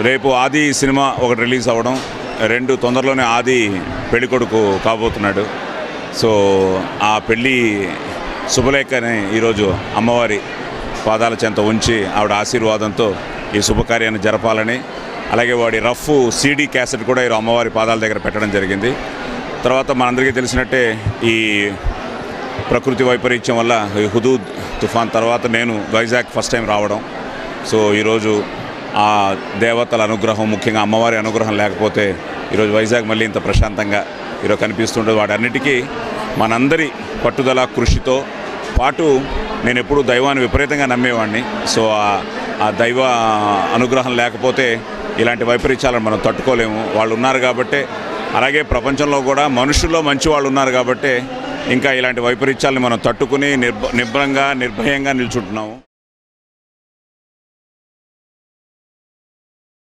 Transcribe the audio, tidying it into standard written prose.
రేపు ఆది సినిమా ఒకటి రిలీజ్ అవ్వడం, 2 తొందరలోనే ఆది పెళ్ళికొడుకు కాబోతున్నాడు. సో ఆ పెళ్ళి శుభలేఖని ఈరోజు అమ్మవారి పాదాల చెంత ఉంచి ఆవిడ ఆశీర్వాదంతో ఈ శుభకార్యాన్ని జరపాలని, అలాగే వాడి రఫ్ సీడీ క్యాసెట్ కూడా ఈరోజు అమ్మవారి పాదాల దగ్గర పెట్టడం జరిగింది. తర్వాత మనందరికీ తెలిసినట్టే ఈ ప్రకృతి వైపరీత్యం వల్ల ఈ హుదూద్ తుఫాన్ తర్వాత నేను వైజాగ్ ఫస్ట్ టైం రావడం. సో ఈరోజు ఆ దేవతల అనుగ్రహం, ముఖ్యంగా అమ్మవారి అనుగ్రహం లేకపోతే ఈరోజు వైజాగ్ మళ్ళీ ఇంత ప్రశాంతంగా ఈరోజు కనిపిస్తుంటుంది. వాటన్నిటికీ మనందరి పట్టుదల కృషితో పాటు నేను ఎప్పుడూ దైవాన్ని విపరీతంగా నమ్మేవాడిని. సో ఆ దైవ అనుగ్రహం లేకపోతే ఇలాంటి వైపరీత్యాలను మనం తట్టుకోలేము. వాళ్ళు ఉన్నారు కాబట్టే, అలాగే ప్రపంచంలో కూడా మనుషుల్లో మంచి వాళ్ళు ఉన్నారు కాబట్టే ఇంకా ఇలాంటి వైపరీత్యాలను మనం తట్టుకుని నిర్భయంగా నిర్భయంగా నిల్చుంటున్నాము.